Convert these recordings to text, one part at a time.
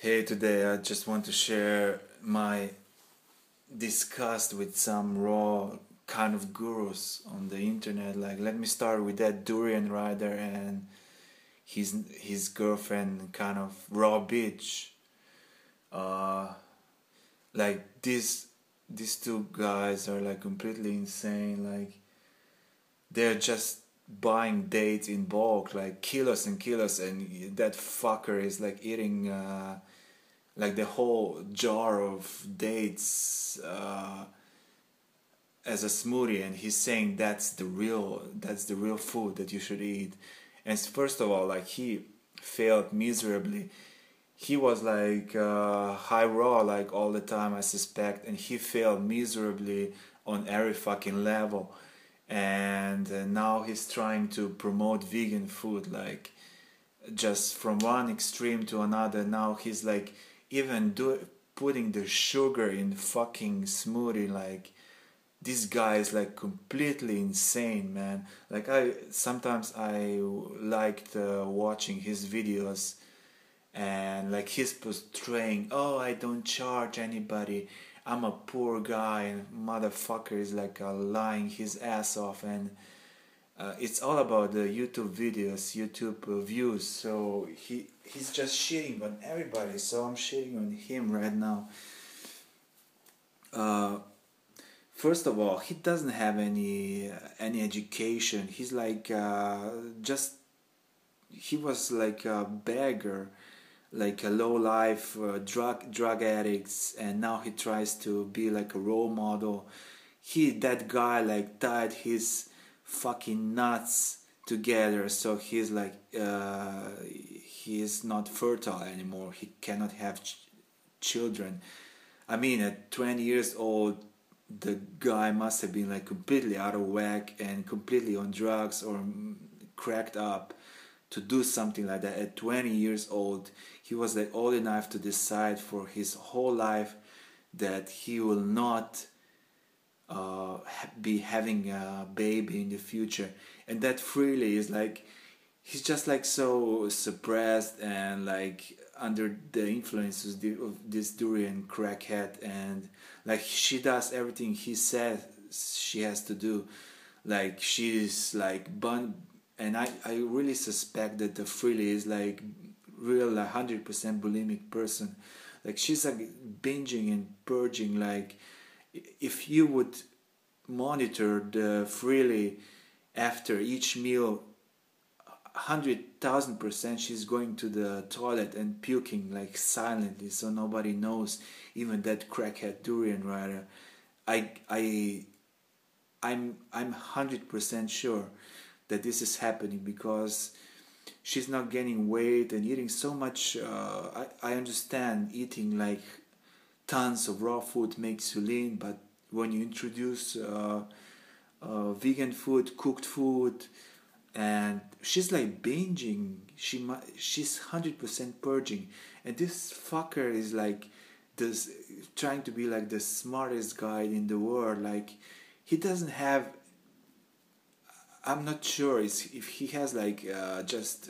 Hey, today I just want to share my disgust with some raw kind of gurus on the internet. Like, let me start with that Durianrider and his girlfriend, kind of raw bitch. Uh, like these two guys are like completely insane. Like, they're just buying dates in bulk, like kilos and kilos, and that fucker is like eating. Like the whole jar of dates as a smoothie, and he's saying that's the real food that you should eat. And first of all, like, he failed miserably. He was like high raw like all the time, I suspect, and he failed miserably on every fucking level. And now he's trying to promote vegan food, like, just from one extreme to another. Now he's like even putting the sugar in fucking smoothie. Like, this guy is like completely insane, man. Like, I sometimes I liked watching his videos, and like he's portraying, oh, I don't charge anybody, I'm a poor guy, and motherfucker is like lying his ass off. And it's all about the YouTube videos, YouTube views. So he's just shitting on everybody. So I'm shitting on him right now. Uh, First of all, he doesn't have any education. He's like just he was like a beggar, like a low life drug addicts, and now he tries to be like a role model. That guy like tied his fucking nuts together, so he's like he is not fertile anymore. He cannot have children. I mean, at 20 years old, the guy must have been like completely out of whack and completely on drugs or cracked up to do something like that. At 20 years old, he was like old enough to decide for his whole life that he will not be having a baby in the future. And that freely is like, he's just like so suppressed and like under the influences of this durian crackhead. And like, she does everything he says she has to do. Like, she's like and I really suspect that the freely is like real 100% bulimic person. Like, she's like binging and purging. Like, if you would monitor the freely after each meal, 100,000% she's going to the toilet and puking like silently, so nobody knows, even that crackhead Durianrider. I'm 100% sure that this is happening because she's not gaining weight and eating so much. I understand eating like tons of raw food makes you lean, but when you introduce vegan food, cooked food, and she's like binging, she's 100% purging, and this fucker is like this, trying to be like the smartest guy in the world. Like, he doesn't have, I'm not sure if he has like just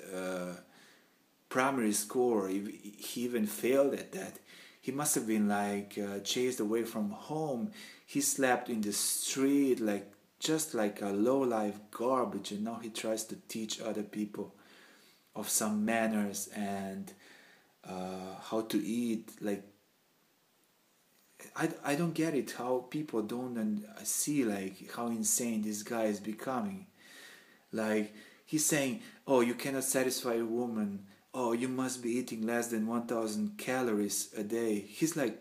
primary school, or if he even failed at that. He must have been like chased away from home. He slept in the street, like just like a low life garbage, and now he tries to teach other people of some manners and how to eat. Like, I don't get it how people don't see like how insane this guy is becoming. Like, he's saying, oh, you cannot satisfy a woman, oh, you must be eating less than 1000 calories a day. He's like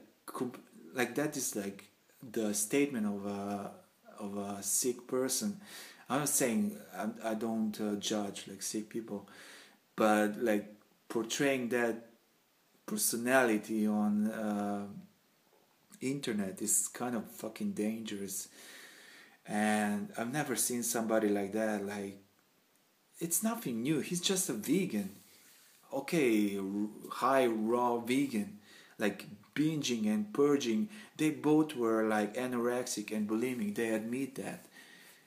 that is like the statement of a sick person. I'm not saying I don't judge like sick people, but like portraying that personality on internet is kind of fucking dangerous. And I've never seen somebody like that. Like, it's nothing new. He's just a vegan. Okay, high raw vegan, like binging and purging. They both were like anorexic and bulimic. They admit that.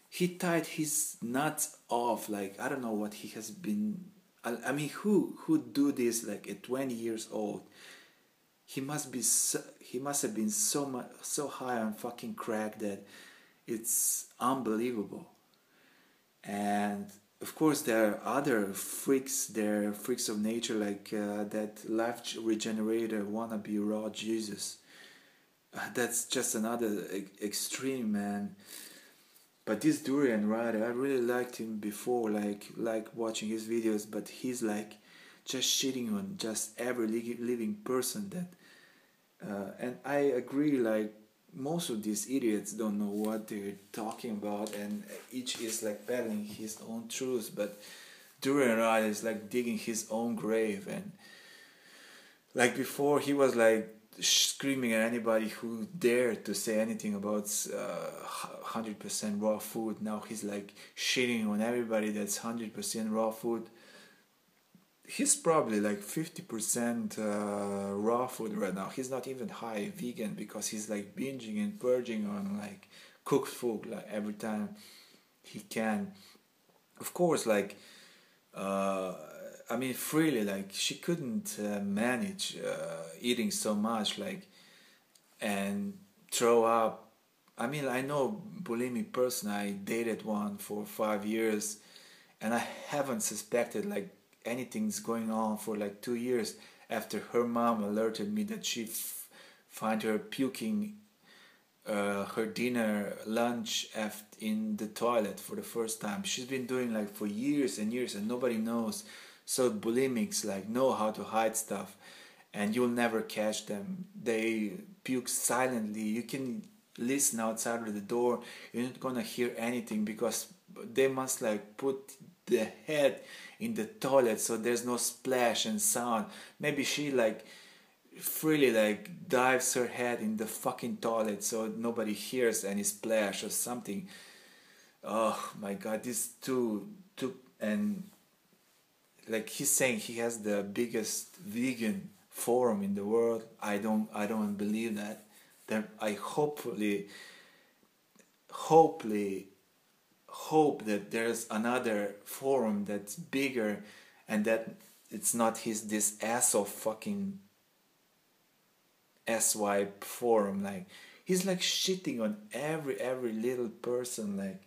He tied his nuts off. Like, I don't know what he has been. I mean, who do this like at 20 years old? he must have been so high on fucking crack that it's unbelievable. And of course there are other freaks, there are freaks of nature like that life regenerator wannabe raw Jesus. That's just another extreme, man. But this Durianrider, I really liked him before, like watching his videos, but he's like just shitting on just every living person that and I agree, like most of these idiots don't know what they're talking about, and each is like peddling his own truths, but Durianrider is like digging his own grave. And like before he was like screaming at anybody who dared to say anything about 100% raw food. Now he's like shitting on everybody that's 100% raw food. He's probably like 50% raw food right now. He's not even high vegan because he's like binging and purging on like cooked food like every time he can. Of course, like I mean, freely, like she couldn't manage eating so much, like, and throw up. I mean, I know bulimic person. I dated one for 5 years, and I haven't suspected like anything's going on for like 2 years after her mom alerted me that she find her puking her dinner lunch in the toilet for the first time. She's been doing like for years and years, and nobody knows. So bulimics like know how to hide stuff, and you'll never catch them. They puke silently. You can listen outside of the door. You're not gonna hear anything because they must like put the head in the toilet so there's no splash and sound. Maybe she like freely like dives her head in the fucking toilet so nobody hears any splash or something. Oh my god, these two and like he's saying he has the biggest vegan forum in the world. I don't believe that. I hopefully hope that there's another forum that's bigger, and that it's not this asshole fucking swipe forum. Like he's like shitting on every little person. Like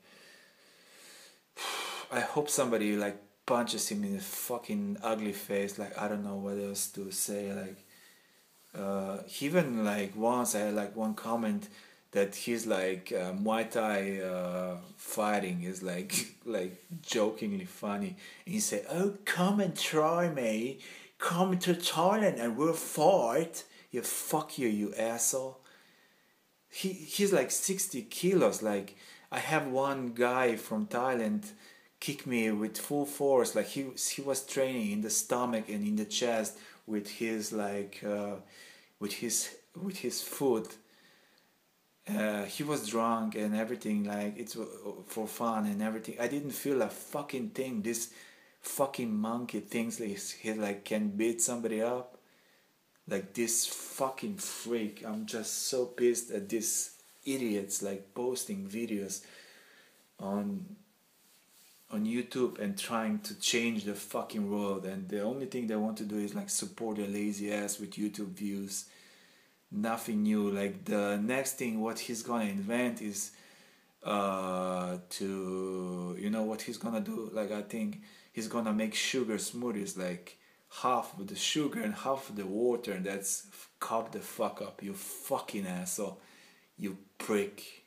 I hope somebody like punches him in the fucking ugly face. Like I don't know what else to say. Like even like once I had like one comment that he's like Muay Thai fighting is like like jokingly funny. And he said, "Oh, come and try me. Come to Thailand and we'll fight." Yeah, fuck you, you asshole. He's like 60 kilos. Like I have one guy from Thailand kick me with full force. Like he was training in the stomach and in the chest with his like with his foot. He was drunk and everything. Like it's for fun and everything. I didn't feel a fucking thing. This fucking monkey thinks he like can beat somebody up. Like this fucking freak. I'm just so pissed at these idiots like posting videos on YouTube and trying to change the fucking world, and the only thing they want to do is like support their lazy ass with YouTube views. Nothing new. Like the next thing what he's gonna invent is to you know what he's gonna do. Like I think he's gonna make sugar smoothies, like half with the sugar and half with the water, and that's cock the fuck up, you fucking asshole, you prick.